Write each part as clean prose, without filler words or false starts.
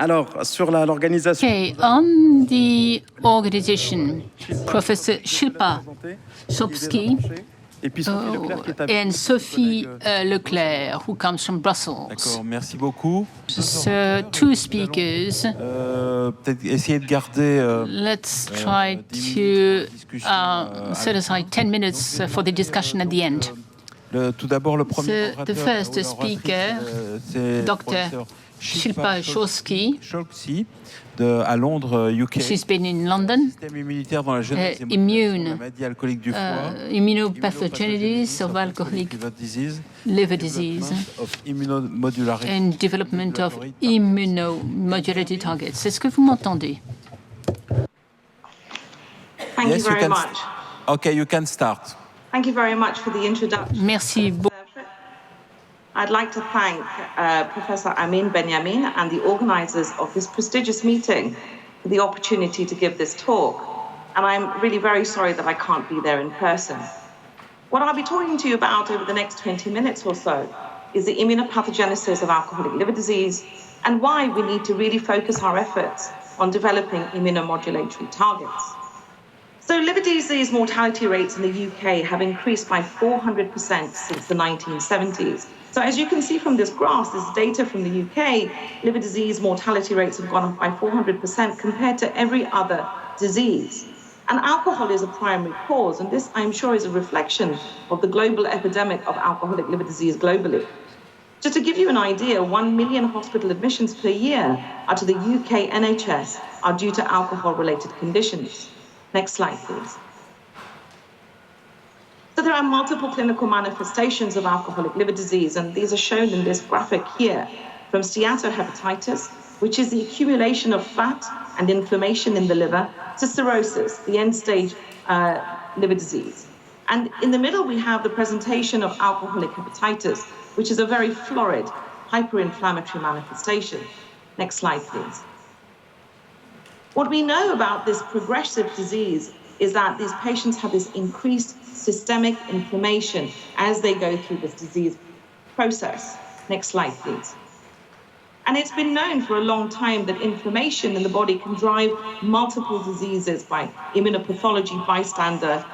Alors, sur l'organisation. Okay, on the organization, Professor Shilpa, Chokshi, and Sophie Leclerc, who comes from Brussels. D'accord, merci beaucoup. So, two speakers. Peut-être essayer de garder. Let's try to set aside 10 minutes for the discussion at the end. Tout d'abord, le premier So, the first speaker, Dr. Shilpa Chokshi, à Londres, UK. She's been in London. Système immunitaire dans la jeunesse et la maladie alcoolique du foie, immunopathogenesis of alcoholic liver disease, and development of immunomodulatory targets. Est-ce que vous m'entendez? Thank you very much. Okay, you can start. Thank you very much for the introduction. Merci beaucoup. I'd like to thank Professor Amin Benyamin and the organizers of this prestigious meeting for the opportunity to give this talk. And I'm really very sorry that I can't be there in person. What I'll be talking to you about over the next 20 minutes or so is the immunopathogenesis of alcoholic liver disease and why we need to really focus our efforts on developing immunomodulatory targets. So liver disease mortality rates in the UK have increased by 400% since the 1970s. So as you can see from this graph, this data from the UK, liver disease mortality rates have gone up by 400% compared to every other disease. And alcohol is a primary cause, and this, I'm sure, is a reflection of the global epidemic of alcoholic liver disease globally. Just to give you an idea, 1 million hospital admissions per year out of the UK NHS are due to alcohol-related conditions. Next slide, please. So there are multiple clinical manifestations of alcoholic liver disease, and these are shown in this graphic here, from steatohepatitis, which is the accumulation of fat and inflammation in the liver, to cirrhosis, the end-stage liver disease. And in the middle, we have the presentation of alcoholic hepatitis, which is a very florid, hyperinflammatory manifestation. Next slide, please. What we know about this progressive disease is that these patients have this increased systemic inflammation as they go through this disease process. Next slide, please. And it's been known for a long time that inflammation in the body can drive multiple diseases by immunopathology, bystander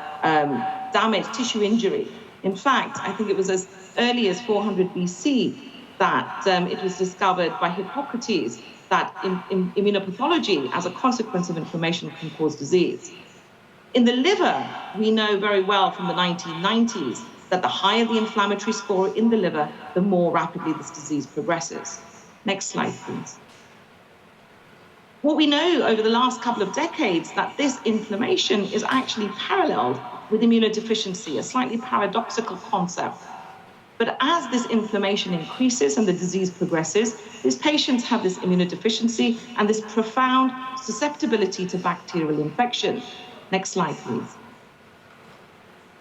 damage, tissue injury. In fact, I think it was as early as 400 BC that it was discovered by Hippocrates that immunopathology, as a consequence of inflammation, can cause disease. In the liver, we know very well from the 1990s that the higher the inflammatory score in the liver, the more rapidly this disease progresses. Next slide, please. What we know over the last couple of decades that this inflammation is actually paralleled with immunodeficiency, a slightly paradoxical concept. But as this inflammation increases and the disease progresses, these patients have this immunodeficiency and this profound susceptibility to bacterial infection. Next slide, please.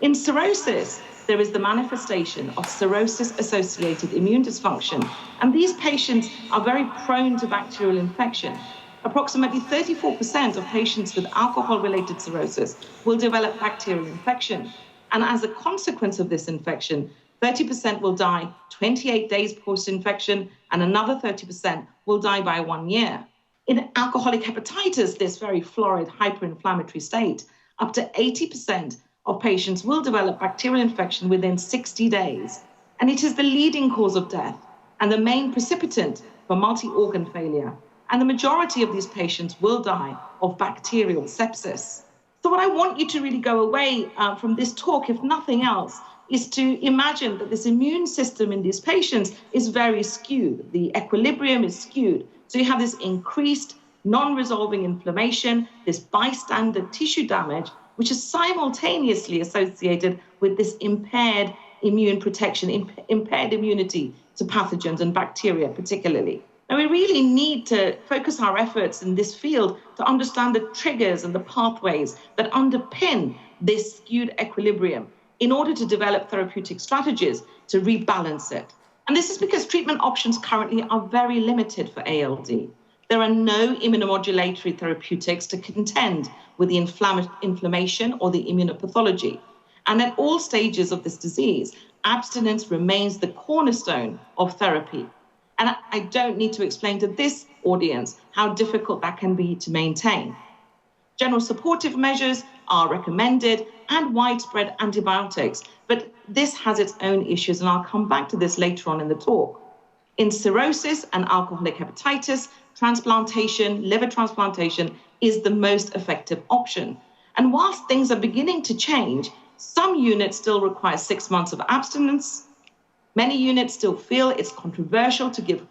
In cirrhosis, there is the manifestation of cirrhosis-associated immune dysfunction, and these patients are very prone to bacterial infection. Approximately 34% of patients with alcohol-related cirrhosis will develop bacterial infection, and as a consequence of this infection, 30% will die 28 days post-infection, and another 30% will die by 1 year. In alcoholic hepatitis, this very florid hyperinflammatory state, up to 80% of patients will develop bacterial infection within 60 days. And it is the leading cause of death and the main precipitant for multi-organ failure. And the majority of these patients will die of bacterial sepsis. So what I want you to really go away from this talk, if nothing else, is to imagine that this immune system in these patients is very skewed. The equilibrium is skewed. So you have this increased non-resolving inflammation, this bystander tissue damage, which is simultaneously associated with this impaired immune protection, impaired immunity to pathogens and bacteria particularly. Now, we really need to focus our efforts in this field to understand the triggers and the pathways that underpin this skewed equilibrium in order to develop therapeutic strategies to rebalance it. And this is because treatment options currently are very limited for ALD. There are no immunomodulatory therapeutics to contend with the inflammation or the immunopathology. And at all stages of this disease, abstinence remains the cornerstone of therapy. And I don't need to explain that this audience how difficult that can be to maintain. General supportive measures are recommended and widespread antibiotics, but this has its own issues, and I'll come back to this later on in the talk. In cirrhosis and alcoholic hepatitis, transplantation, liver transplantation is the most effective option. And whilst things are beginning to change, some units still require 6 months of abstinence. Many units still feel it's controversial to give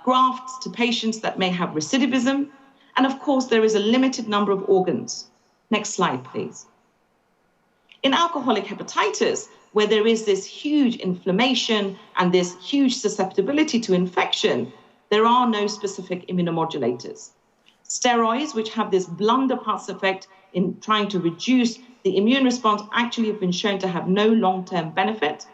grafts to patients that may have recidivism. And of course, there is a limited number of organs. Next slide, please. In alcoholic hepatitis, where there is this huge inflammation and this huge susceptibility to infection, there are no specific immunomodulators. Steroids, which have this blunderbuss effect in trying to reduce the immune response, actually have been shown to have no long-term benefit.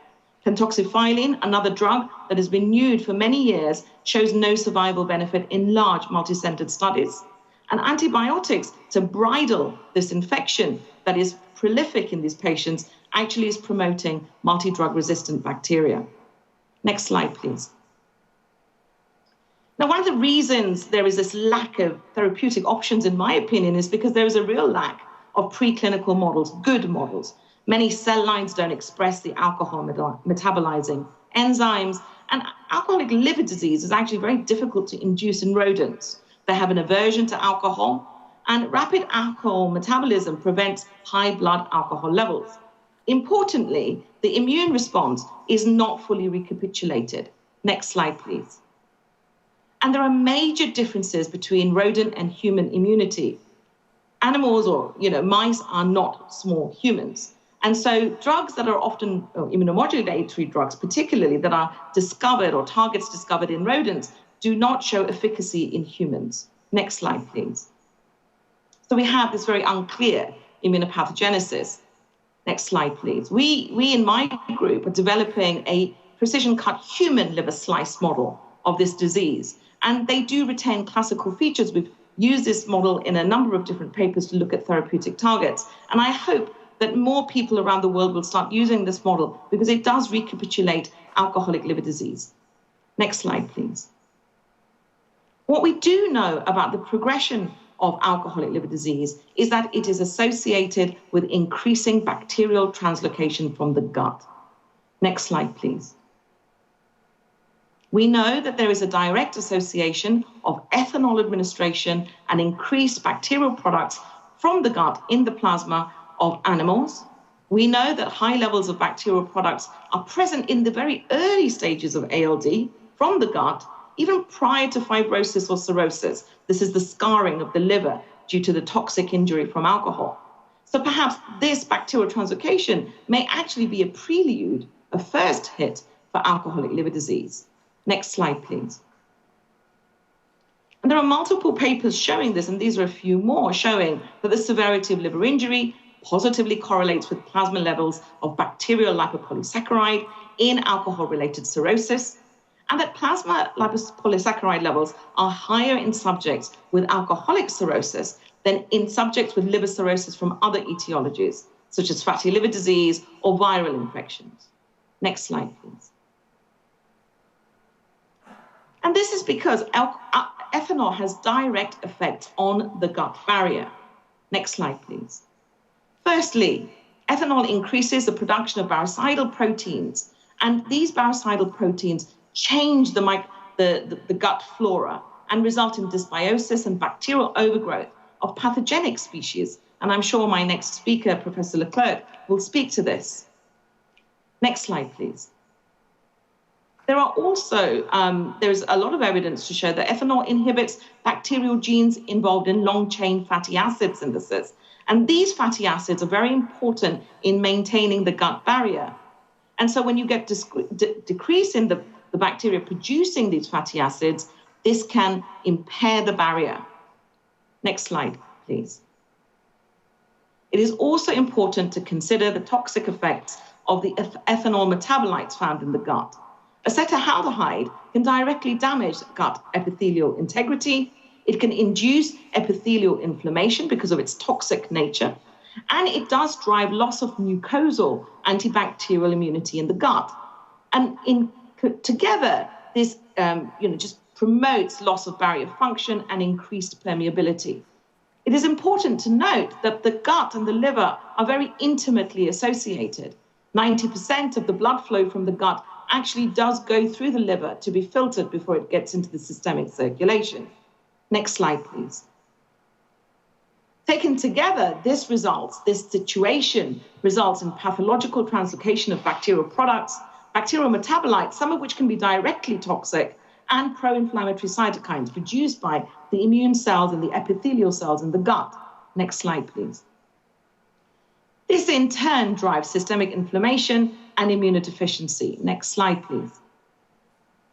Pentoxifylline, another drug that has been used for many years, shows no survival benefit in large multi-centered studies. And antibiotics to bridle this infection that is prolific in these patients actually is promoting multi-drug resistant bacteria. Next slide, please. Now, one of the reasons there is this lack of therapeutic options, in my opinion, is because there is a real lack of preclinical models, good models. Many cell lines don't express the alcohol metabolizing enzymes, and alcoholic liver disease is actually very difficult to induce in rodents. They have an aversion to alcohol, and rapid alcohol metabolism prevents high blood alcohol levels. Importantly, the immune response is not fully recapitulated. Next slide, please. And there are major differences between rodent and human immunity. Animals or mice are not small humans. And so drugs that are often immunomodulatory drugs, particularly that are discovered or targets discovered in rodents, do not show efficacy in humans. Next slide, please. So we have this very unclear immunopathogenesis. Next slide, please. We in my group are developing a precision-cut human liver slice model of this disease. And they do retain classical features. We've used this model in a number of different papers to look at therapeutic targets. And I hope that more people around the world will start using this model because it does recapitulate alcoholic liver disease. Next slide, please. What we do know about the progression of alcoholic liver disease is that it is associated with increasing bacterial translocation from the gut. Next slide, please. We know that there is a direct association of ethanol administration and increased bacterial products from the gut in the plasma of animals. We know that high levels of bacterial products are present in the very early stages of ALD from the gut, even prior to fibrosis or cirrhosis. This is the scarring of the liver due to the toxic injury from alcohol. So perhaps this bacterial translocation may actually be a prelude, a first hit for alcoholic liver disease. Next slide, please. And there are multiple papers showing this, and these are a few more, showing that the severity of liver injury positively correlates with plasma levels of bacterial lipopolysaccharide in alcohol-related cirrhosis, and that plasma lipopolysaccharide levels are higher in subjects with alcoholic cirrhosis than in subjects with liver cirrhosis from other etiologies, such as fatty liver disease or viral infections. Next slide, please. And this is because ethanol has direct effects on the gut barrier. Next slide, please. Firstly, ethanol increases the production of baricidal proteins, and these baricidal proteins change the gut flora and result in dysbiosis and bacterial overgrowth of pathogenic species. And I'm sure my next speaker, Professor Leclercq, will speak to this. Next slide, please. There are also, there's a lot of evidence to show that ethanol inhibits bacterial genes involved in long-chain fatty acid synthesis. And these fatty acids are very important in maintaining the gut barrier. And so when you get decrease in the bacteria producing these fatty acids, this can impair the barrier. Next slide, please. It is also important to consider the toxic effects of the ethanol metabolites found in the gut. Acetoaldehyde can directly damage gut epithelial integrity. It can induce epithelial inflammation because of its toxic nature. And it does drive loss of mucosal antibacterial immunity in the gut. And together, this just promotes loss of barrier function and increased permeability. It is important to note that the gut and the liver are very intimately associated. 90% of the blood flow from the gut actually does go through the liver to be filtered before it gets into the systemic circulation. Next slide, please. Taken together, this situation results in pathological translocation of bacterial products, bacterial metabolites, some of which can be directly toxic, and pro-inflammatory cytokines produced by the immune cells and the epithelial cells in the gut. Next slide, please. This in turn drives systemic inflammation and immunodeficiency. Next slide, please.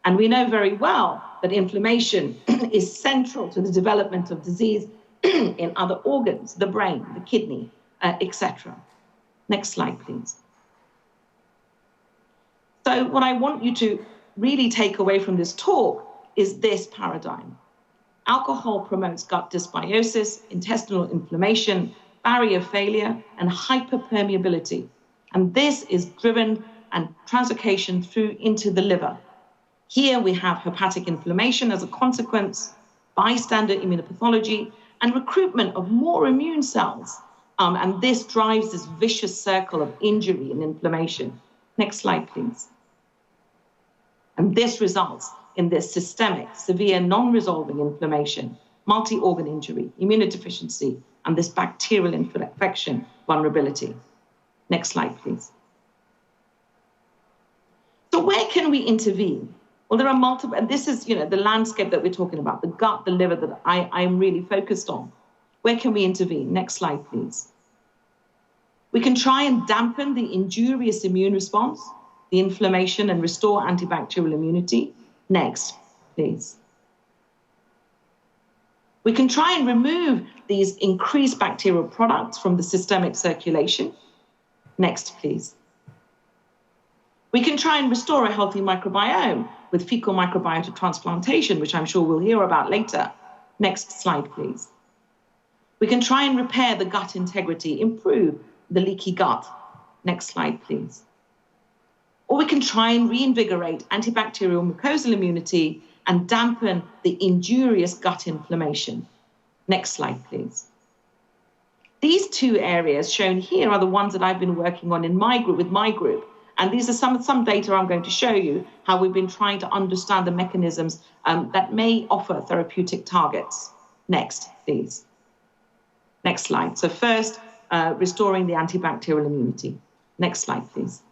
And we know very well that inflammation is central to the development of disease in other organs, the brain, the kidney, etc. Next slide, please. So what I want you to really take away from this talk is this paradigm. Alcohol promotes gut dysbiosis, intestinal inflammation, barrier failure, and hyperpermeability. And this is driven and translocation through into the liver. Here we have hepatic inflammation as a consequence, bystander immunopathology, and recruitment of more immune cells. And this drives this vicious circle of injury and inflammation. Next slide, please. And this results in this systemic, severe, non-resolving inflammation, multi-organ injury, immunodeficiency, and this bacterial infection vulnerability. Next slide, please. So where can we intervene? Well, there are multiple, and this is, the landscape that we're talking about, the gut, the liver that I'm really focused on. Where can we intervene? Next slide, please. We can try and dampen the injurious immune response, the inflammation, and restore antibacterial immunity. Next, please. We can try and remove these increased bacterial products from the systemic circulation. Next, please. We can try and restore a healthy microbiome with fecal microbiota transplantation, which I'm sure we'll hear about later. Next slide, please. We can try and repair the gut integrity, improve the leaky gut. Next slide, please. Or we can try and reinvigorate antibacterial mucosal immunity and dampen the injurious gut inflammation. Next slide, please. These two areas shown here are the ones that I've been working on in my group, with my group. And these are some data I'm going to show you, how we've been trying to understand the mechanisms that may offer therapeutic targets. Next, please. Next slide. So first, restoring the antibacterial immunity. Next slide, please.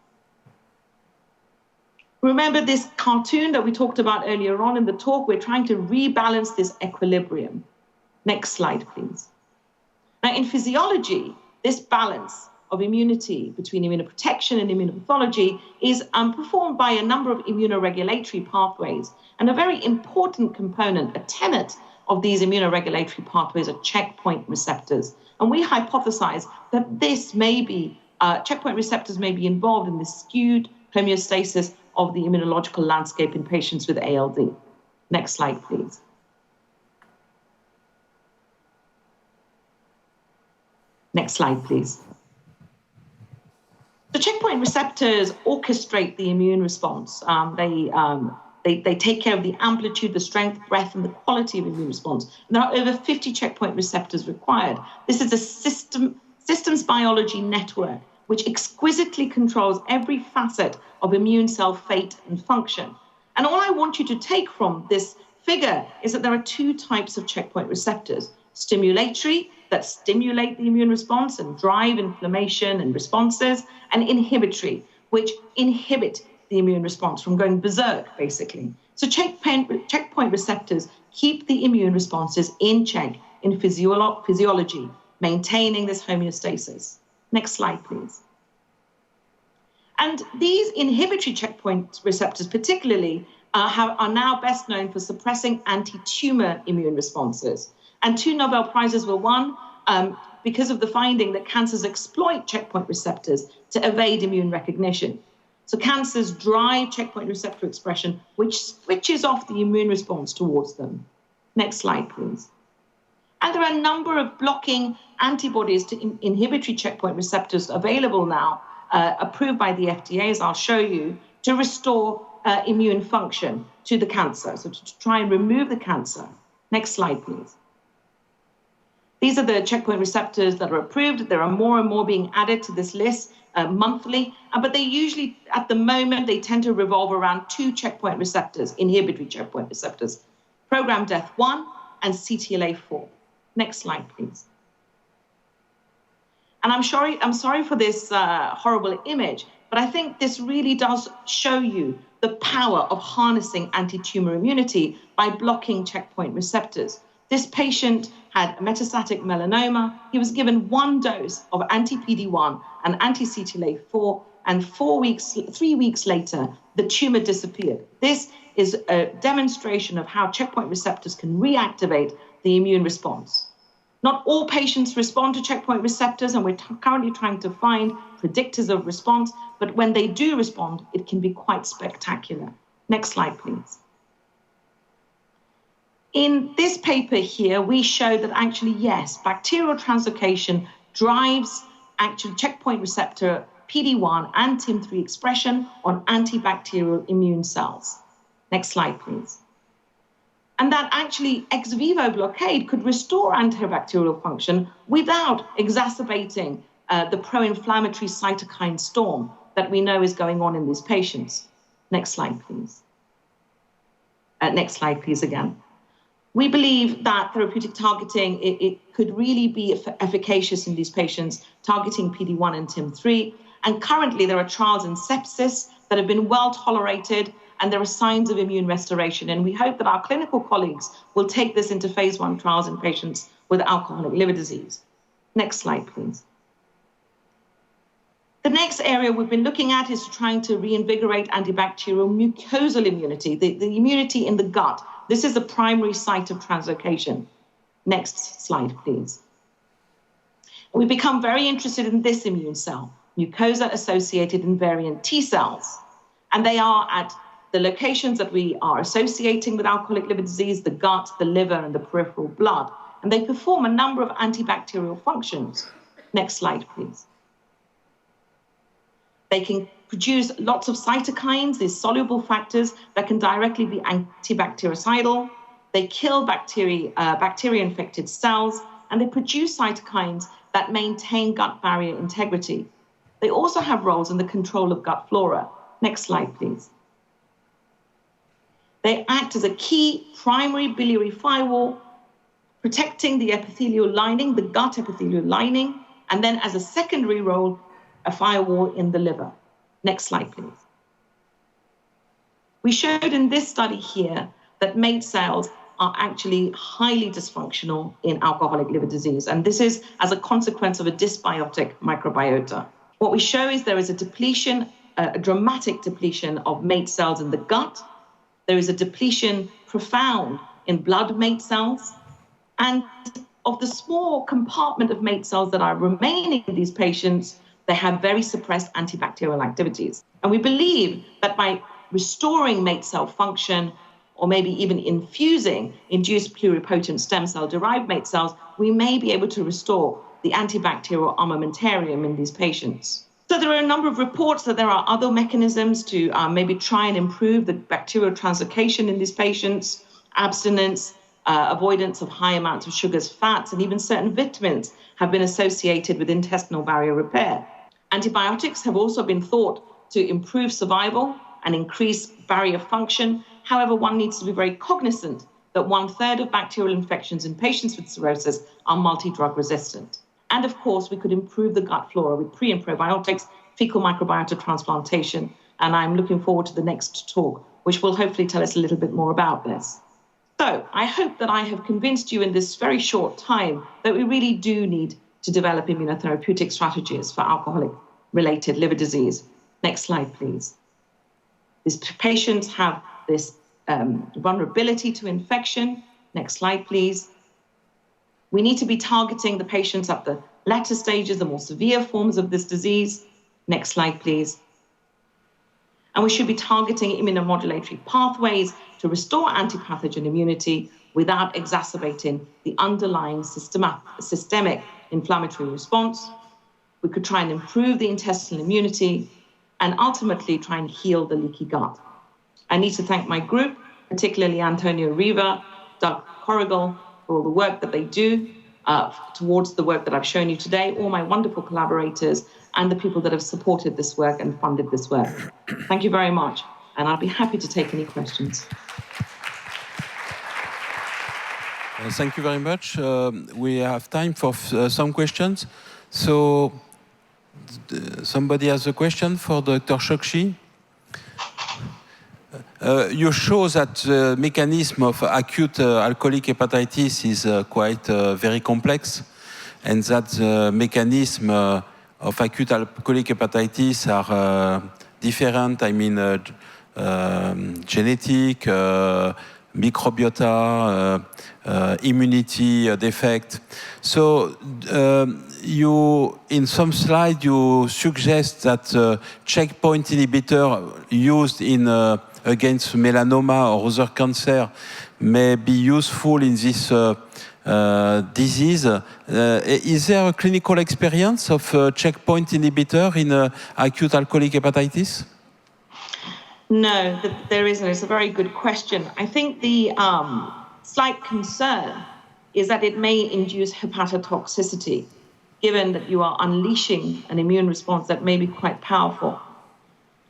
Remember this cartoon that we talked about earlier on in the talk? We're trying to rebalance this equilibrium. Next slide, please. Now, in physiology, this balance of immunity between immunoprotection and immunopathology is performed by a number of immunoregulatory pathways. And a very important component, a tenet of these immunoregulatory pathways are checkpoint receptors. And we hypothesize that this may be, checkpoint receptors may be involved in this skewed homeostasis of the immunological landscape in patients with ALD. Next slide, please. Next slide, please. The checkpoint receptors orchestrate the immune response. They take care of the amplitude, the strength, breadth, and the quality of immune response. And there are over 50 checkpoint receptors required. This is a systems biology network which exquisitely controls every facet of immune cell fate and function. And all I want you to take from this figure is that there are two types of checkpoint receptors: stimulatory, that stimulate the immune response and drive inflammation and responses, and inhibitory, which inhibit the immune response from going berserk, basically. So checkpoint receptors keep the immune responses in check in physiology, maintaining this homeostasis. Next slide, please. And these inhibitory checkpoint receptors particularly are now best known for suppressing anti-tumor immune responses. And 2 Nobel Prizes were won because of the finding that cancers exploit checkpoint receptors to evade immune recognition. So cancers drive checkpoint receptor expression, which switches off the immune response towards them. Next slide, please. And there are a number of blocking antibodies to inhibitory checkpoint receptors available now, approved by the FDA, as I'll show you, to restore immune function to the cancer, so to try and remove the cancer. Next slide, please. These are the checkpoint receptors that are approved. There are more and more being added to this list monthly, but they usually, at the moment, they tend to revolve around 2 checkpoint receptors, inhibitory checkpoint receptors, program death 1 and CTLA4. Next slide, please. And I'm sorry for this horrible image, but I think this really does show you the power of harnessing anti-tumor immunity by blocking checkpoint receptors. This patient had metastatic melanoma. He was given 1 dose of anti-PD-1 and anti-CTLA4, and 3 weeks later, the tumor disappeared. This is a demonstration of how checkpoint receptors can reactivate the immune response. Not all patients respond to checkpoint receptors, and we're currently trying to find predictors of response, but when they do respond, it can be quite spectacular. Next slide, please. In this paper here, we show that actually, yes, bacterial translocation drives actual checkpoint receptor PD-1 and TIM3 expression on antibacterial immune cells. Next slide, please. And that actually ex vivo blockade could restore antibacterial function without exacerbating the pro-inflammatory cytokine storm that we know is going on in these patients. Next slide, please. Next slide, please, again. We believe that therapeutic targeting, it could really be efficacious in these patients, targeting PD-1 and TIM3. And currently there are trials in sepsis that have been well tolerated, and there are signs of immune restoration. And we hope that our clinical colleagues will take this into phase 1 trials in patients with alcoholic liver disease. Next slide, please. The next area we've been looking at is trying to reinvigorate antibacterial mucosal immunity, the immunity in the gut. This is the primary site of translocation. Next slide, please. We've become very interested in this immune cell, mucosa-associated invariant T cells. And they are at the locations that we are associating with alcoholic liver disease, the gut, the liver, and the peripheral blood. And they perform a number of antibacterial functions. Next slide, please. They can produce lots of cytokines, these soluble factors that can directly be antibactericidal. They kill bacteria-infected cells, and they produce cytokines that maintain gut barrier integrity. They also have roles in the control of gut flora. Next slide, please. They act as a key primary biliary firewall, protecting the epithelial lining, the gut epithelial lining, and then as a secondary role, a firewall in the liver. Next slide, please. We showed in this study here that MAIT cells are actually highly dysfunctional in alcoholic liver disease, and this is as a consequence of a dysbiotic microbiota. What we show is there is a depletion, a dramatic depletion of MAIT cells in the gut. There is a depletion profound in blood MAIT cells, and of the small compartment of MAIT cells that are remaining in these patients, they have very suppressed antibacterial activities. And we believe that by restoring MAIT cell function, or maybe even infusing induced pluripotent stem cell-derived MAIT cells, we may be able to restore the antibacterial armamentarium in these patients. So there are a number of reports that there are other mechanisms to maybe try and improve the bacterial translocation in these patients, abstinence, avoidance of high amounts of sugars, fats, and even certain vitamins have been associated with intestinal barrier repair. Antibiotics have also been thought to improve survival and increase barrier function. However, one needs to be very cognizant that 1/3 of bacterial infections in patients with cirrhosis are multi-drug resistant. And of course, we could improve the gut flora with pre and probiotics, fecal microbiota transplantation. And I'm looking forward to the next talk, which will hopefully tell us a little bit more about this. So I hope that I have convinced you in this very short time that we really do need to develop immunotherapeutic strategies for alcoholic-related liver disease. Next slide, please. These patients have this vulnerability to infection. Next slide, please. We need to be targeting the patients at the latter stages, the more severe forms of this disease. Next slide, please. And we should be targeting immunomodulatory pathways to restore antipathogen immunity without exacerbating the underlying systemic inflammatory response. We could try and improve the intestinal immunity and ultimately try and heal the leaky gut. I need to thank my group, particularly Antonio Riva, Doug Corrigal, for all the work that they do towards the work that I've shown you today, all my wonderful collaborators, and the people that have supported this work and funded this work. Thank you very much, and I'll be happy to take any questions. Thank you very much. We have time for some questions. So, somebody has a question for Dr. Chokshi? You show that the mechanism of acute alcoholic hepatitis is quite very complex, and that the mechanism of acute alcoholic hepatitis are different. I mean, genetic, microbiota, immunity defect. So you, in some slide, you suggest that checkpoint inhibitor used in against melanoma or other cancer may be useful in this disease. Is there a clinical experience of checkpoint inhibitor in acute alcoholic hepatitis? No, there isn't. It's a very good question. I think the slight concern is that it may induce hepatotoxicity, given that you are unleashing an immune response that may be quite powerful.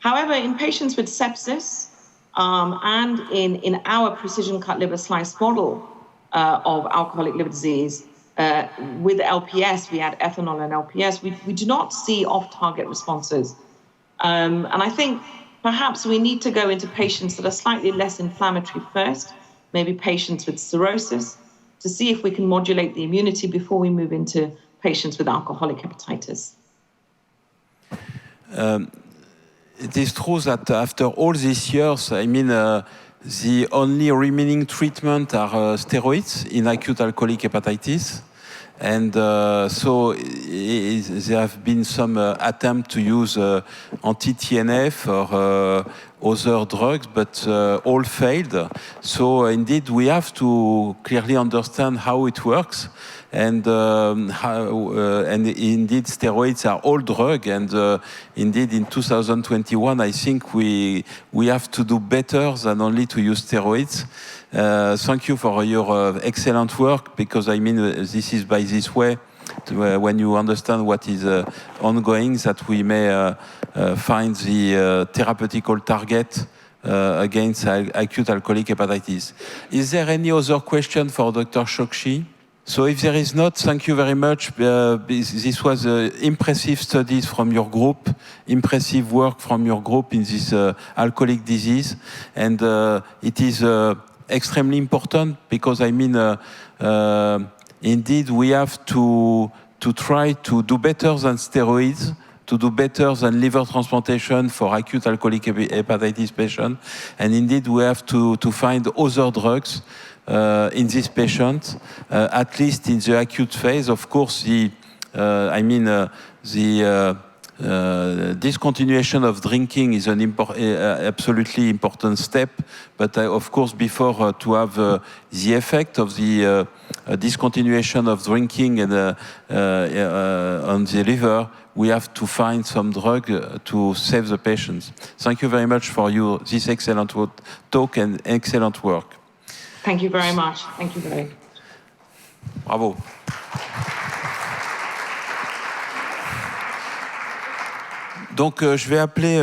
However, in patients with sepsis and in our precision cut liver slice model of alcoholic liver disease, with LPS, we add ethanol and LPS, we do not see off-target responses. And I think perhaps we need to go into patients that are slightly less inflammatory first, maybe patients with cirrhosis, to see if we can modulate the immunity before we move into patients with alcoholic hepatitis. It is true that after all these years, I mean, the only remaining treatment are steroids in acute alcoholic hepatitis. And so there have been some attempt to use anti-TNF or other drugs, but all failed. So indeed, we have to clearly understand how it works. And indeed, steroids are all drug. And indeed, in 2021, I think we have to do better than only to use steroids. Thank you for your excellent work, because I mean, this is by this way, when you understand what is ongoing, that we may find the therapeutical target against acute alcoholic hepatitis. Is there any other question for Dr. Chokshi? So if there is not, thank you very much. This was impressive studies from your group, impressive work from your group in this alcoholic disease. And it is extremely important, because I mean, indeed, we have to try to do better than steroids, to do better than liver transplantation for acute alcoholic hepatitis patients. And indeed, we have to find other drugs in this patient, at least in the acute phase. Of course, the discontinuation of drinking is an absolutely important step, but of course, before to have the effect of the discontinuation of drinking and on the liver, we have to find some drug to save the patients. Thank you very much for this excellent talk and excellent work. Thank you very much. Thank you very much. Bravo. Donc, je vais appeler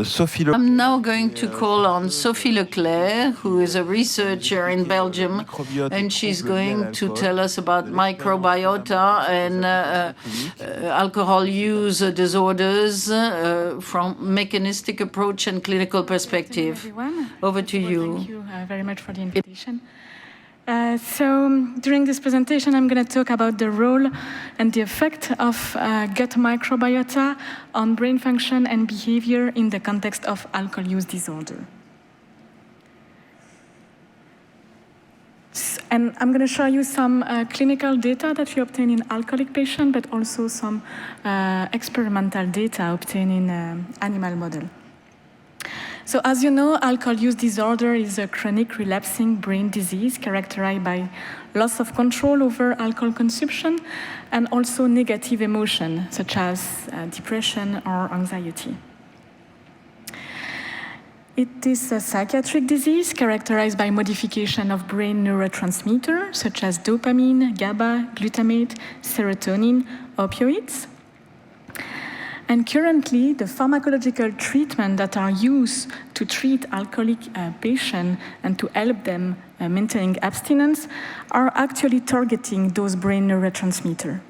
Sophie Leclerc. I'm now going to call on Sophie Leclerc, who is a researcher in Belgium, and she's going to tell us about microbiota and alcohol use disorders from mechanistic approach and clinical perspective. Everyone. Over to you. Thank you very much for the invitation. So during this presentation, I'm going to talk about the role and the effect of gut microbiota on brain function and behavior in the context of alcohol use disorder. And I'm going to show you some clinical data that we obtain in alcoholic patients, but also some experimental data obtained in animal model. So as you know, alcohol use disorder is a chronic relapsing brain disease characterized by loss of control over alcohol consumption and also negative emotion, such as depression or anxiety. It is a psychiatric disease characterized by modification of brain neurotransmitters such as dopamine, GABA, glutamate, serotonin, opioids. And currently, the pharmacological treatments that are used to treat alcoholic patients and to help them maintaining abstinence are actually targeting those brain neurotransmitters.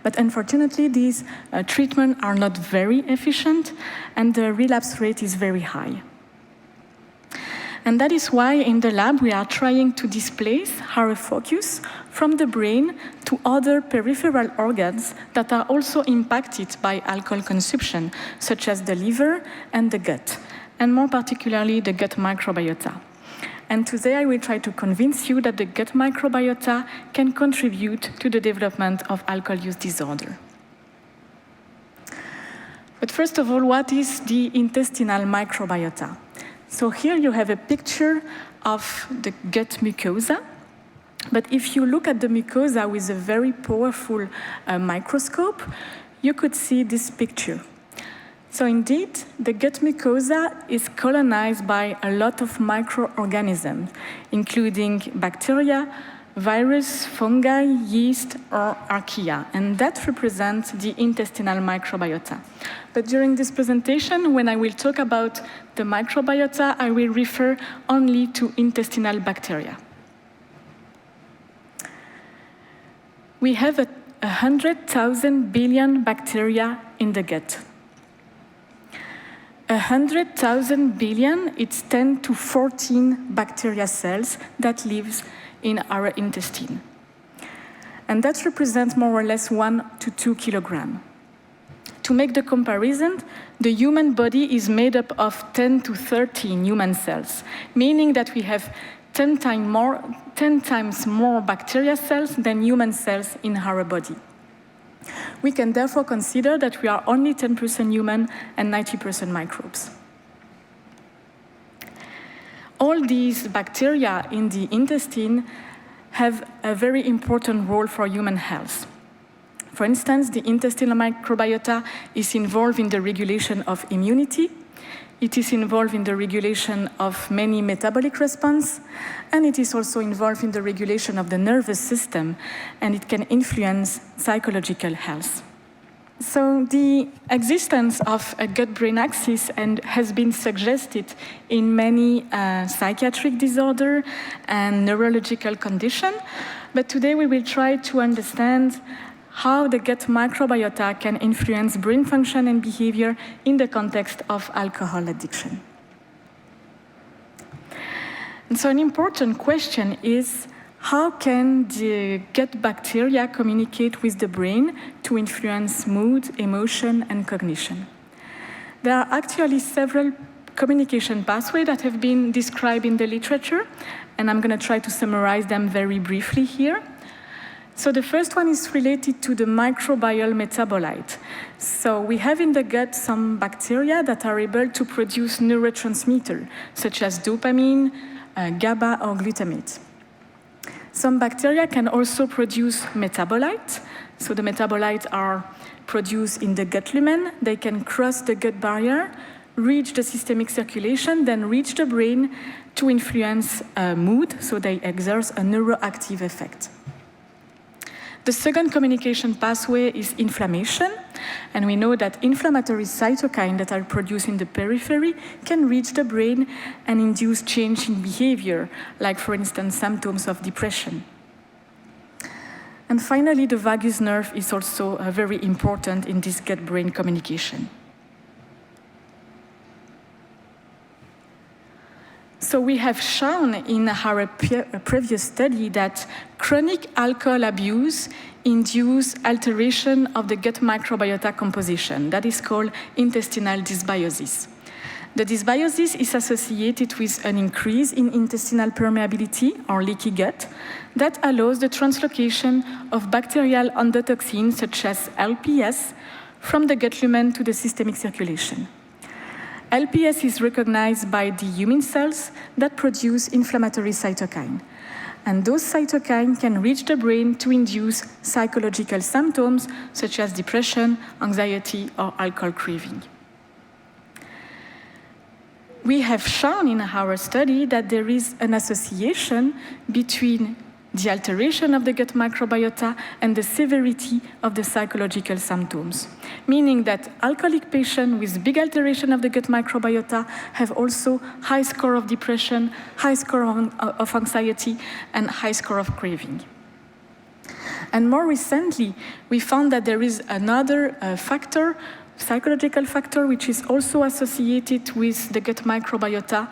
But unfortunately, these treatments are not very efficient, and the relapse rate is very high. And that is why in the lab we are trying to displace our focus from the brain to other peripheral organs that are also impacted by alcohol consumption, such as the liver and the gut, and more particularly the gut microbiota. And today I will try to convince you that the gut microbiota can contribute to the development of alcohol use disorder. But first of all, what is the intestinal microbiota? So here you have a picture of the gut mucosa. But if you look at the mucosa with a very powerful microscope, you could see this picture. So indeed, the gut mucosa is colonized by a lot of microorganisms, including bacteria, virus, fungi, yeast, or archaea, and that represents the intestinal microbiota. But during this presentation, when I will talk about the microbiota, I will refer only to intestinal bacteria. We have 100,000 billion bacteria in the gut. 100,000 billion, it's 10 to 14 bacteria cells that lives in our intestine. And that represents more or less 1 to 2 kilograms. To make the comparison, the human body is made up of 10 to 13 human cells, meaning that we have 10 times more bacteria cells than human cells in our body. We can therefore consider that we are only 10% human and 90% microbes. All these bacteria in the intestine have a very important role for human health. For instance, the intestinal microbiota is involved in the regulation of immunity. It is involved in the regulation of many metabolic responses, and it is also involved in the regulation of the nervous system, and it can influence psychological health. So the existence of a gut-brain axis has been suggested in many psychiatric disorders and neurological conditions, but today we will try to understand how the gut microbiota can influence brain function and behavior in the context of alcohol addiction. And so an important question is, how can the gut bacteria communicate with the brain to influence mood, emotion, and cognition? There are actually several communication pathways that have been described in the literature, and I'm going to try to summarize them very briefly here. So the first one is related to the microbial metabolite. So we have in the gut some bacteria that are able to produce neurotransmitters, such as dopamine, GABA, or glutamate. Some bacteria can also produce metabolites. So the metabolites are produced in the gut lumen. They can cross the gut barrier, reach the systemic circulation, then reach the brain to influence mood, so they exert a neuroactive effect. The second communication pathway is inflammation, and we know that inflammatory cytokines that are produced in the periphery can reach the brain and induce change in behavior, like, for instance, symptoms of depression. And finally, the vagus nerve is also very important in this gut-brain communication. So we have shown in our previous study that chronic alcohol abuse induces alteration of the gut microbiota composition. That is called intestinal dysbiosis. The dysbiosis is associated with an increase in intestinal permeability, or leaky gut, that allows the translocation of bacterial endotoxins such as LPS from the gut lumen to the systemic circulation. LPS is recognized by the immune cells that produce inflammatory cytokine. And those cytokines can reach the brain to induce psychological symptoms such as depression, anxiety, or alcohol craving. we have shown in our study that there is an association between the alteration of the gut microbiota and the severity of the psychological symptoms, meaning that alcoholic patients with big alteration of the gut microbiota have also high score of depression, high score of anxiety, and high score of craving. And more recently, we found that there is another factor, psychological factor, which is also associated with the gut microbiota,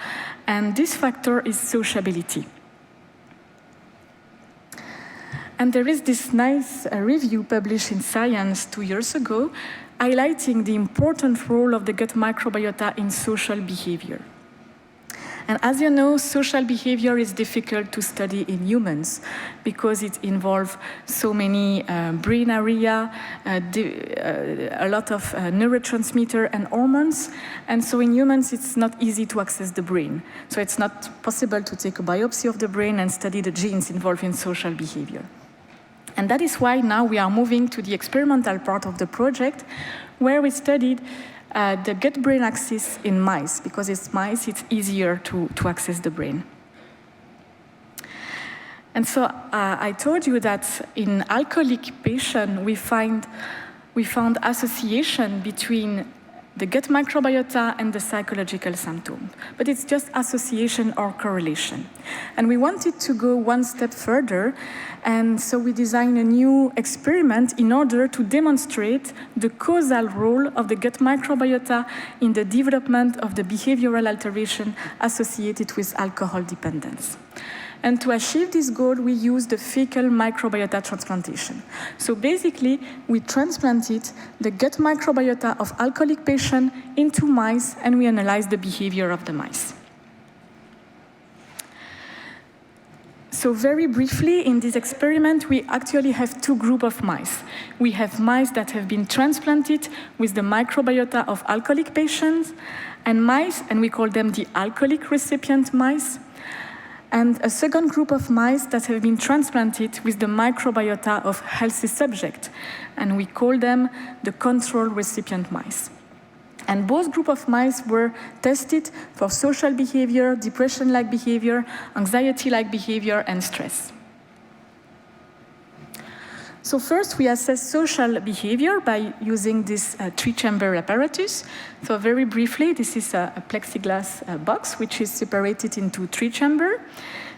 and this factor is sociability. And there is this nice review published in Science 2 years ago, highlighting the important role of the gut microbiota in social behavior. And as you know, social behavior is difficult to study in humans because it involves so many brain area, a lot of neurotransmitter and hormones. And so in humans, it's not easy to access the brain. So it's not possible to take a biopsy of the brain and study the genes involved in social behavior. And that is why now we are moving to the experimental part of the project, where we studied the gut-brain axis in mice, because it's mice, it's easier to access the brain. And so I told you that in alcoholic patients, we found association between the gut microbiota and the psychological symptom. But it's just association or correlation. And we wanted to go one step further, and so we designed a new experiment in order to demonstrate the causal role of the gut microbiota in the development of the behavioral alteration associated with alcohol dependence. And to achieve this goal, we used the fecal microbiota transplantation. So basically, we transplanted the gut microbiota of alcoholic patients into mice, and we analyzed the behavior of the mice. So very briefly, in this experiment, we actually have two groups of mice. We have mice that have been transplanted with the microbiota of alcoholic patients, and mice, and we call them the alcoholic recipient mice, and a second group of mice that have been transplanted with the microbiota of healthy subjects, and we call them the control recipient mice. And both groups of mice were tested for social behavior, depression-like behavior, anxiety-like behavior, and stress. So first, we assess social behavior by using this three-chamber apparatus. So very briefly, this is a plexiglass box, which is separated into three chambers.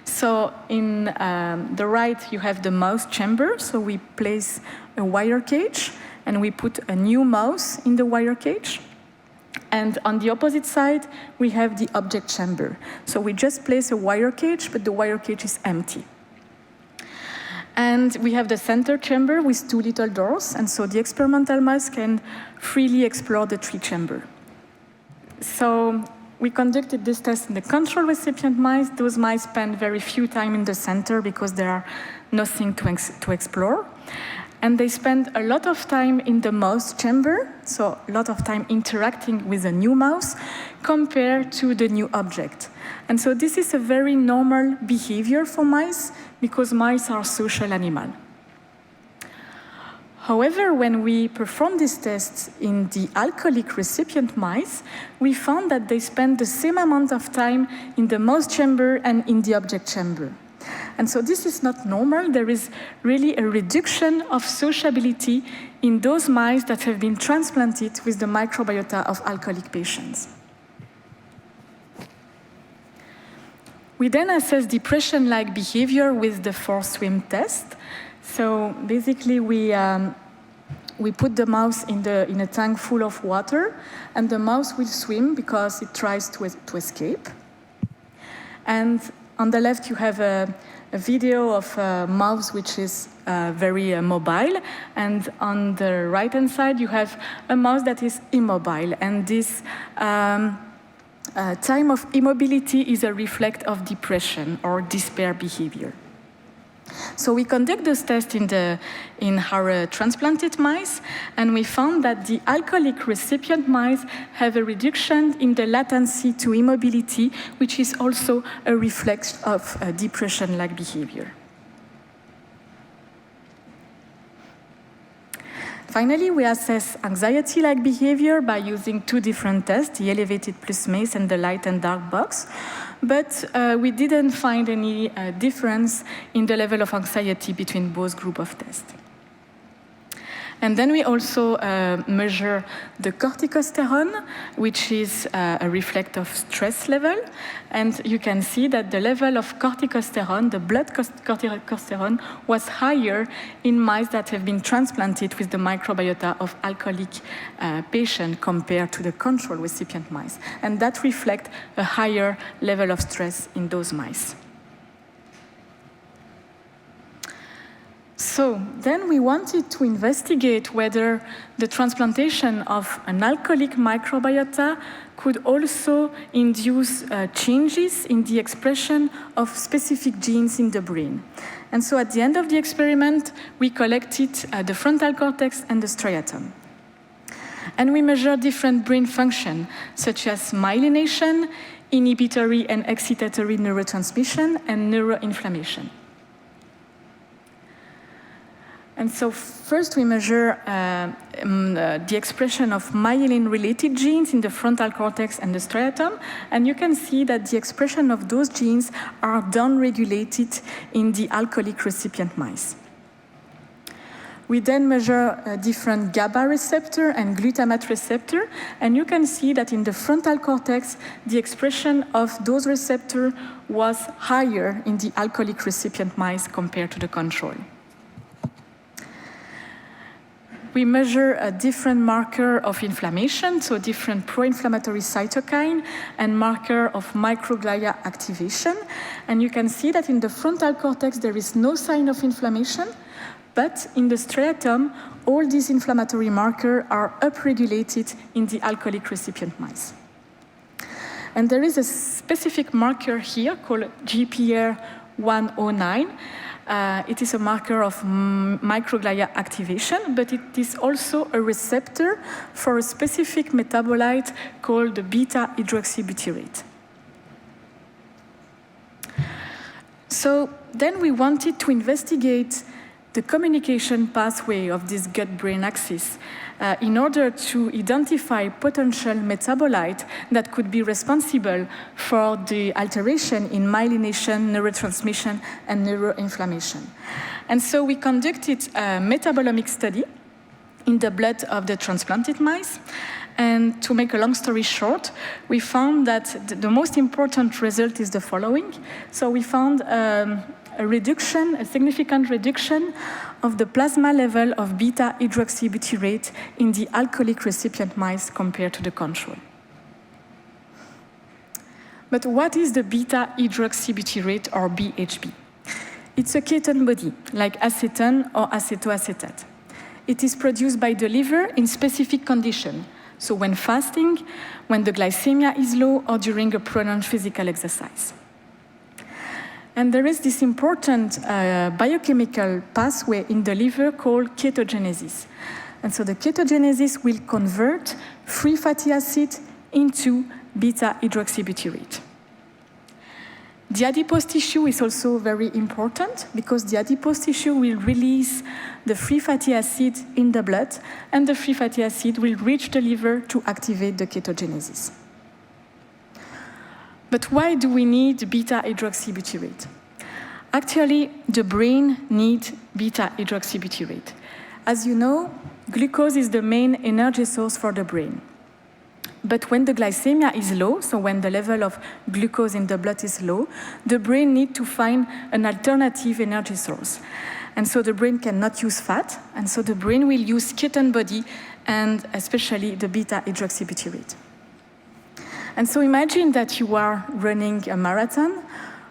So in the right, you have the mouse chamber. So we place a wire cage, and we put a new mouse in the wire cage. And on the opposite side, we have the object chamber. So we just place a wire cage, but the wire cage is empty. And we have the center chamber with two little doors, and so the experimental mice can freely explore the three chamber. So we conducted this test in the control recipient mice. Those mice spend very few time in the center because there are nothing to explore. And they spend a lot of time in the mouse chamber, so a lot of time interacting with a new mouse compared to the new object. And so this is a very normal behavior for mice because mice are social animals. However, when we performed these tests in the alcoholic recipient mice, we found that they spend the same amount of time in the mouse chamber and in the object chamber. And so this is not normal. There is really a reduction of sociability in those mice that have been transplanted with the microbiota of alcoholic patients. We then assess depression-like behavior with the forced swim test. So basically, we put the mouse in a tank full of water, and the mouse will swim because it tries to escape. And on the left, you have a video of a mouse which is very mobile, and on the right-hand side, you have a mouse that is immobile. And this time of immobility is a reflex of depression or despair behavior. So we conduct those tests in our transplanted mice, and we found that the alcoholic recipient mice have a reduction in the latency to immobility, which is also a reflex of depression-like behavior. finally, we assess anxiety-like behavior by using two different tests, the elevated plus mace and the light and dark box. But we didn't find any difference in the level of anxiety between both groups of tests. And then we also measure the corticosterone, which is a reflect of stress level. And you can see that the level of corticosterone, the blood corticosterone, was higher in mice that have been transplanted with the microbiota of alcoholic patient compared to the control recipient mice. And that reflects a higher level of stress in those mice. So then we wanted to investigate whether the transplantation of an alcoholic microbiota could also induce changes in the expression of specific genes in the brain. And so at the end of the experiment, we collected the frontal cortex and the striatum. And we measured different brain functions, such as myelination, inhibitory and excitatory neurotransmission, and neuroinflammation. And so first we measure the expression of myelin-related genes in the frontal cortex and the striatum, and you can see that the expression of those genes are downregulated in the alcoholic recipient mice. We then measure different GABA receptor and glutamate receptor, and you can see that in the frontal cortex, the expression of those receptors was higher in the alcoholic recipient mice compared to the control. We measure a different marker of inflammation, so different pro-inflammatory cytokine and marker of microglia activation. And you can see that in the frontal cortex, there is no sign of inflammation, but in the striatum, all these inflammatory markers are upregulated in the alcoholic recipient mice. And there is a specific marker here called GPR109. It is a marker of microglia activation, but it is also a receptor for a specific metabolite called the beta-hydroxybutyrate. So then we wanted to investigate the communication pathway of this gut-brain axis in order to identify potential metabolites that could be responsible for the alteration in myelination, neurotransmission, and neuroinflammation. And so we conducted a metabolomic study in the blood of the transplanted mice. And to make a long story short, we found that the most important result is the following. So we found a significant reduction of the plasma level of beta-hydroxybutyrate in the alcoholic recipient mice compared to the control. But what is the beta-hydroxybutyrate, or BHB? It's a ketone body, like acetone or acetoacetate. It is produced by the liver in specific conditions, so when fasting, when the glycemia is low, or during a prolonged physical exercise. And there is this important biochemical pathway in the liver called ketogenesis. And so the ketogenesis will convert free fatty acid into beta-hydroxybutyrate. The adipose tissue is also very important because the adipose tissue will release the free fatty acid in the blood, and the free fatty acid will reach the liver to activate the ketogenesis. But why do we need beta-hydroxybutyrate? Actually, the brain needs beta-hydroxybutyrate. As you know, glucose is the main energy source for the brain. But when the glycemia is low, so when the level of glucose in the blood is low, the brain needs to find an alternative energy source. And so the brain cannot use fat, and so the brain will use ketone body, and especially the beta-hydroxybutyrate. And so imagine that you are running a marathon,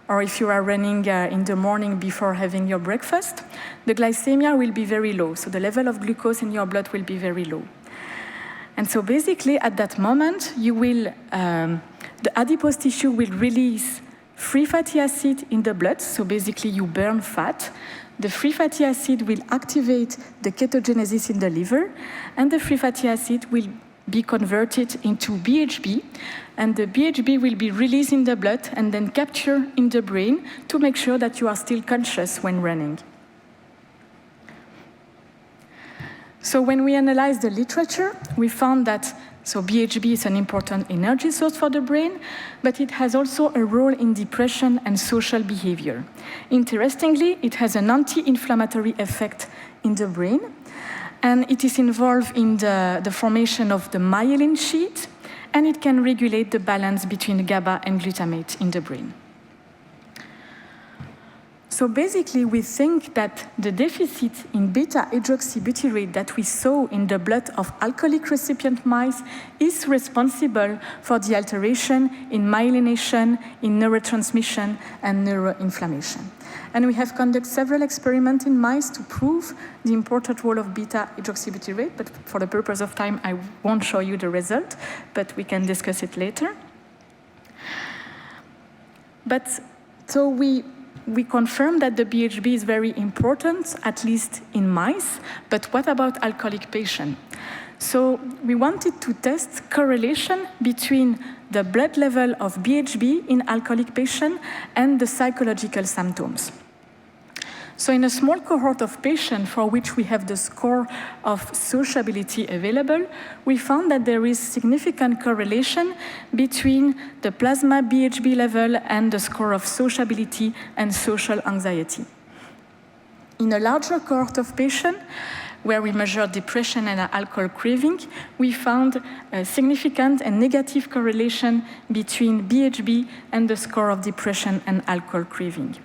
or if you are running in the morning before having your breakfast, the glycemia will be very low, so the level of glucose in your blood will be very low. And so basically at that moment, the adipose tissue will release free fatty acid in the blood, so basically you burn fat. The free fatty acid will activate the ketogenesis in the liver, and the free fatty acid will be converted into BHB, and the BHB will be released in the blood and then captured in the brain to make sure that you are still conscious when running. So when we analyzed the literature, we found that BHB is an important energy source for the brain, but it has also a role in depression and social behavior. Interestingly, it has an anti-inflammatory effect in the brain, and it is involved in the formation of the myelin sheath, and it can regulate the balance between GABA and glutamate in the brain. So basically, we think that the deficit in beta-hydroxybutyrate that we saw in the blood of alcoholic recipient mice is responsible for the alteration in myelination, in neurotransmission, and neuroinflammation. And we have conducted several experiments in mice to prove the important role of beta-hydroxybutyrate, but for the purpose of time, I won't show you the result, but we can discuss it later. So we confirm that the BHB is very important, at least in mice, but what about alcoholic patients? So we wanted to test correlation between the blood level of BHB in alcoholic patients and the psychological symptoms. So in a small cohort of patients for which we have the score of sociability available, we found that there is significant correlation between the plasma BHB level and the score of sociability and social anxiety. In a larger cohort of patients, where we measured depression and alcohol craving, we found a significant and negative correlation between BHB and the score of depression and alcohol craving.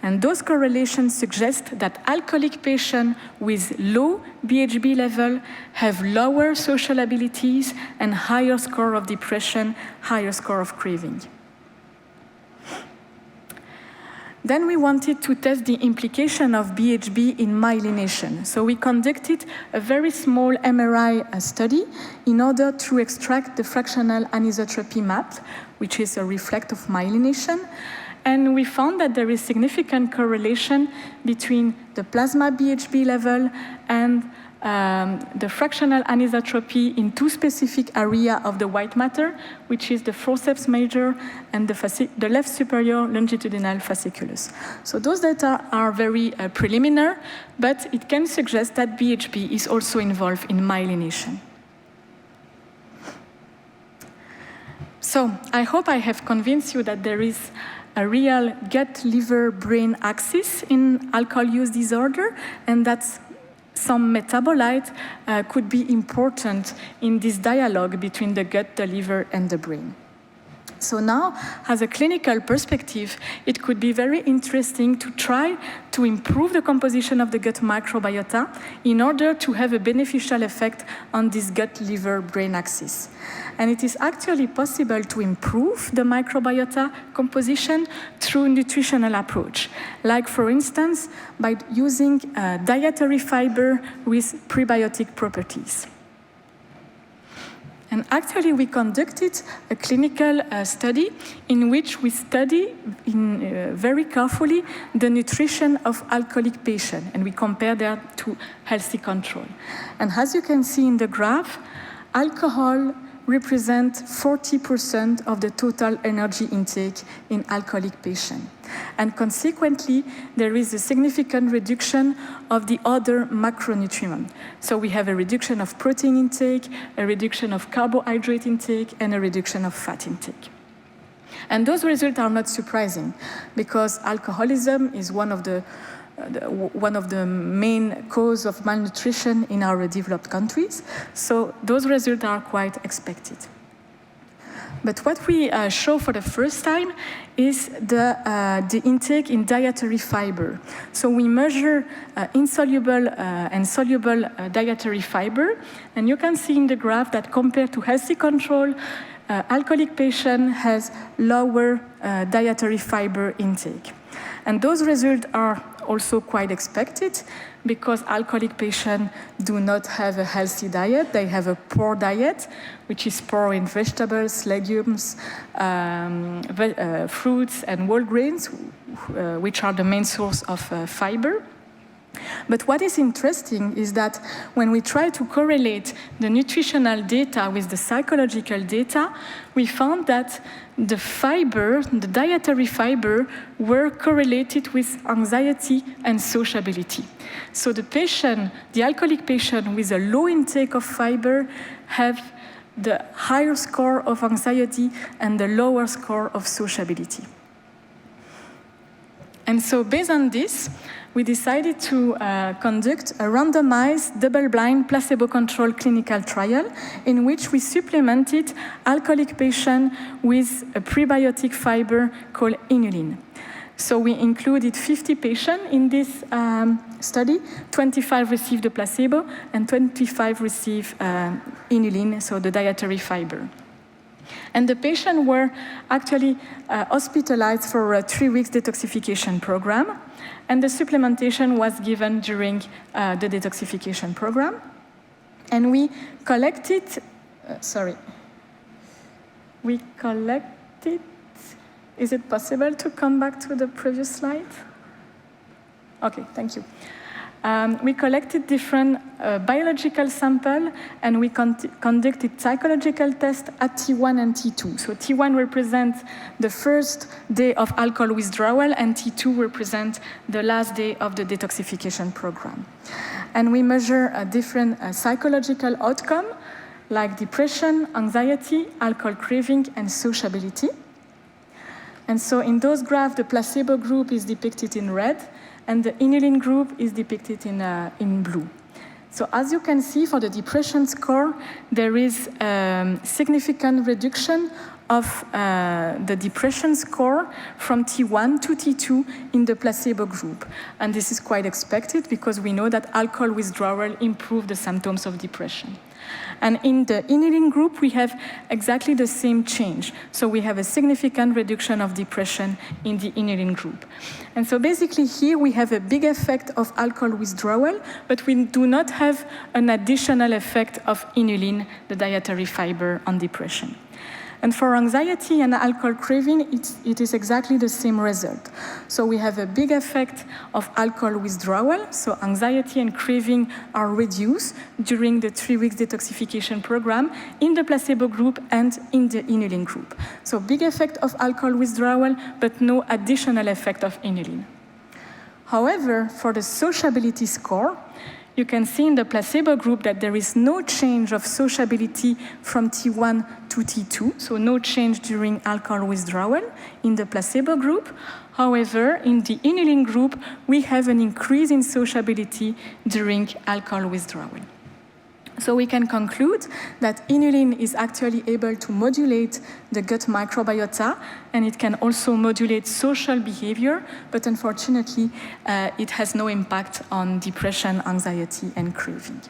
And those correlations suggest that alcoholic patients with low BHB level have lower social abilities and higher score of depression, higher score of craving. Then we wanted to test the implication of BHB in myelination. So we conducted a very small MRI study in order to extract the fractional anisotropy map, which is a reflect of myelination. And we found that there is significant correlation between the plasma BHB level and the fractional anisotropy in two specific areas of the white matter, which is the forceps major and the left superior longitudinal fasciculus. So those data are very preliminary, but it can suggest that BHB is also involved in myelination. So I hope I have convinced you that there is a real gut-liver-brain axis in alcohol use disorder, and that some metabolite could be important in this dialogue between the gut, the liver, and the brain. So now, as a clinical perspective, it could be very interesting to try to improve the composition of the gut microbiota in order to have a beneficial effect on this gut-liver-brain axis. And it is actually possible to improve the microbiota composition through nutritional approach, like, for instance, by using dietary fiber with prebiotic properties. And actually, we conducted a clinical study in which we study very carefully the nutrition of alcoholic patients, and we compare that to healthy control. And as you can see in the graph, alcohol represents 40% of the total energy intake in alcoholic patients. And consequently, there is a significant reduction of the other macronutrients. So we have a reduction of protein intake, a reduction of carbohydrate intake, and a reduction of fat intake. And those results are not surprising, because alcoholism is one of the main causes of malnutrition in our developed countries. So those results are quite expected. But what we show for the first time is the intake in dietary fiber. So we measure insoluble and soluble dietary fiber, and you can see in the graph that compared to healthy control, alcoholic patient has lower dietary fiber intake. And those results are also quite expected, because alcoholic patients do not have a healthy diet. They have a poor diet, which is poor in vegetables, legumes, fruits, and whole grains, which are the main source of fiber. But what is interesting is that when we try to correlate the nutritional data with the psychological data, we found that the fiber, the dietary fiber, were correlated with anxiety and sociability. So the patient, the alcoholic patient with a low intake of fiber have the higher score of anxiety and the lower score of sociability. And so based on this, we decided to conduct a randomized, double-blind, placebo-controlled clinical trial in which we supplemented alcoholic patients with a prebiotic fiber called inulin. So we included 50 patients in this study. 25 received the placebo, and 25 received inulin, so the dietary fiber. And the patients were actually hospitalized for a 3-week detoxification program, and the supplementation was given during the detoxification program. And we collected, is it possible to come back to the previous slide? Okay, thank you. We collected different biological samples, and we conducted psychological tests at T1 and T2. So T1 represents the first day of alcohol withdrawal, and T2 represents the last day of the detoxification program. And we measure a different psychological outcome, like depression, anxiety, alcohol craving, and sociability. And so in those graphs, the placebo group is depicted in red, and the inulin group is depicted in blue. So as you can see, for the depression score, there is significant reduction of the depression score from T1 to T2 in the placebo group. And this is quite expected because we know that alcohol withdrawal improves the symptoms of depression. And in the inulin group, we have exactly the same change. So we have a significant reduction of depression in the inulin group. And so basically here we have a big effect of alcohol withdrawal, but we do not have an additional effect of inulin, the dietary fiber, on depression. And for anxiety and alcohol craving, it is exactly the same result. So we have a big effect of alcohol withdrawal. So anxiety and craving are reduced during the 3-week detoxification program in the placebo group and in the inulin group. So big effect of alcohol withdrawal, but no additional effect of inulin. However, for the sociability score, you can see in the placebo group that there is no change of sociability from T1 to T2, so no change during alcohol withdrawal in the placebo group. However, in the inulin group, we have an increase in sociability during alcohol withdrawal. So we can conclude that inulin is actually able to modulate the gut microbiota, and it can also modulate social behavior, but unfortunately, it has no impact on depression, anxiety, and craving.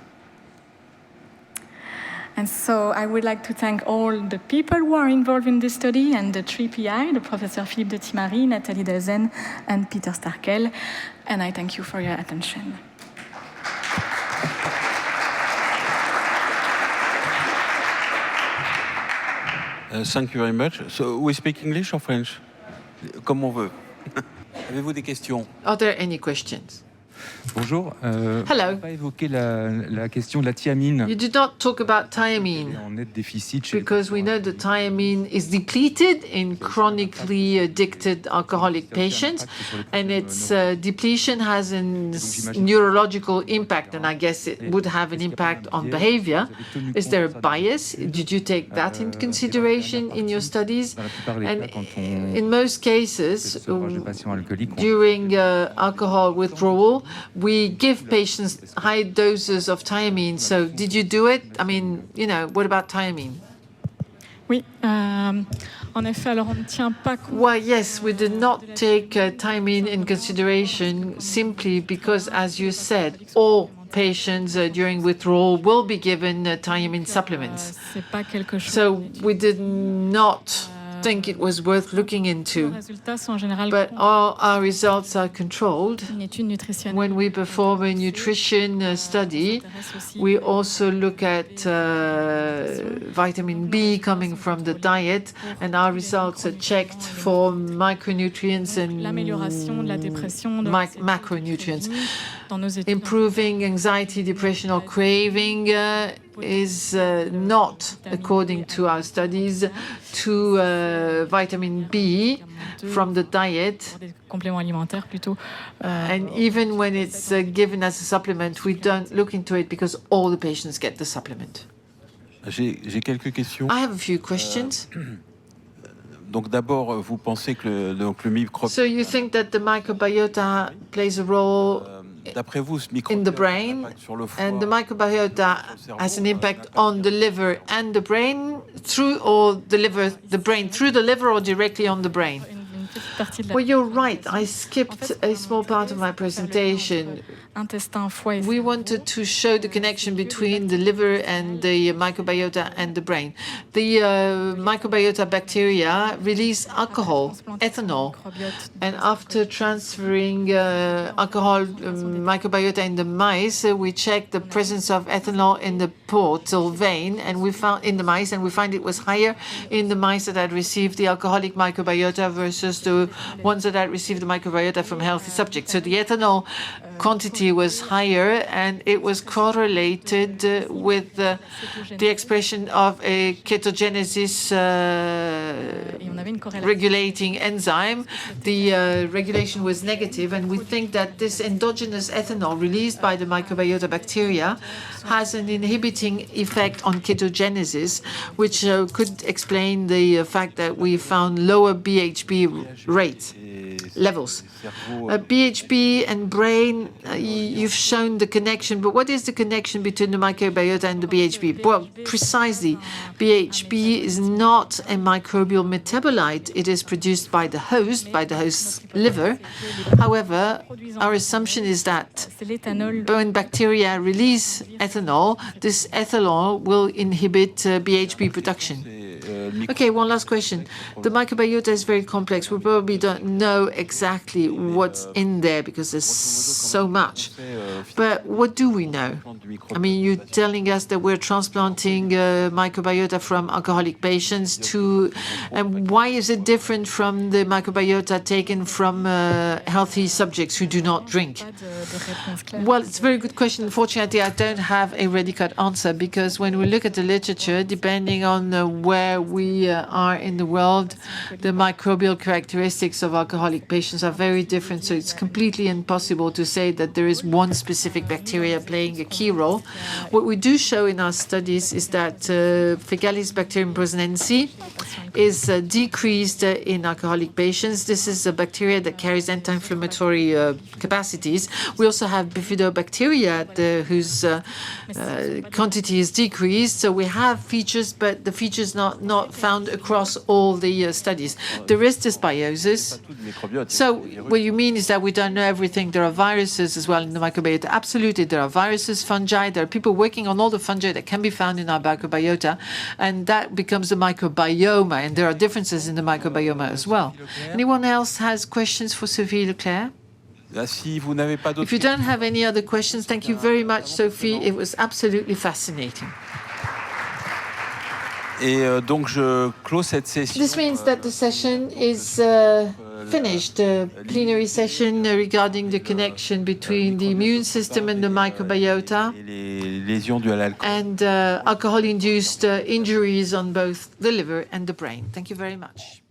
And so I would like to thank all the people who are involved in this study and the 3 PI, the Professor Philippe de Timary, Nathalie Delzen, and Peter Starkel, and I thank you for your attention. Thank you very much. So we speak English or French? Comme on veut. Avez-vous des questions? Are there any questions? Bonjour. Hello. On n'a pas évoqué la question de la thiamine. You did not talk about thiamine En net déficit chez because we know that thiamine is depleted in chronically addicted alcoholic patients, and its depletion has a neurological impact, and I guess it would have an impact on behavior. Is there a bias? Did you take that into consideration in your studies? And in most cases, during alcohol withdrawal, we give patients high doses of thiamine. So did you do it? I mean, what about thiamine? Oui, en effet, alors on ne tient pas compte. Well, yes, we did not take thiamine in consideration simply because, as you said, all patients during withdrawal will be given thiamine supplements. So we did not think it was worth looking into. But all our results are controlled. When we perform a nutrition study, we also look at vitamin B coming from the diet, and our results are checked for micronutrients and macronutrients. improving anxiety, depression, or craving is not, according to our studies, to vitamin B from the diet. And even when it's given as a supplement, we don't look into it because all the patients get the supplement. J'ai quelques questions. I have a few questions. Donc d'abord, vous pensez que le microbiota... So you think that the microbiota plays a role in the brain, and the microbiota has an impact on the liver and the brain through, or the brain through the liver, or directly on the brain? Well, you're right. I skipped a small part of my presentation. We wanted to show the connection between the liver and the microbiota and the brain. The microbiota bacteria release alcohol, ethanol, and after transferring alcohol microbiota in the mice, we checked the presence of ethanol in the portal vein, and we found in the mice, and we find it was higher in the mice that had received the alcoholic microbiota versus the ones that had received the microbiota from healthy subjects. So the ethanol quantity was higher, and it was correlated with the expression of a ketogenesis regulating enzyme. The regulation was negative, and we think that this endogenous ethanol released by the microbiota bacteria has an inhibiting effect on ketogenesis, which could explain the fact that we found lower BHB rates. Levels. BHB and brain, you've shown the connection, but what is the connection between the microbiota and the BHB? Well, precisely, BHB is not a microbial metabolite. It is produced by the host's liver. However, our assumption is that when bacteria release ethanol, this ethanol will inhibit BHB production. Okay, one last question. The microbiota is very complex. We probably don't know exactly what's in there because there's so much. But what do we know? I mean, you're telling us that we're transplanting microbiota from alcoholic patients to... And why is it different from the microbiota taken from healthy subjects who do not drink? Well, it's a very good question. Unfortunately, I don't have a ready-cut answer because when we look at the literature, depending on where we are in the world, the microbial characteristics of alcoholic patients are very different. So it's completely impossible to say that there is one specific bacteria playing a key role. What we do show in our studies is that Fecalis bacterium brosnensi is decreased in alcoholic patients. This is a bacteria that carries anti-inflammatory capacities. We also have bifidobacteria whose quantity is decreased. So we have features, but the features not found across all the studies. There is dysbiosis. So what you mean is that we don't know everything. There are viruses as well in the microbiota. Absolutely, there are viruses, fungi. There are people working on all the fungi that can be found in our microbiota, and that becomes the microbiome. And there are differences in the microbiome as well. Anyone else has questions for Sophie Leclerc? If you don't have any other questions, thank you very much, Sophie. It was absolutely fascinating. This means that the session is finished. The plenary session regarding the connection between the immune system and the microbiota and alcohol-induced injuries on both the liver and the brain. Thank you very much.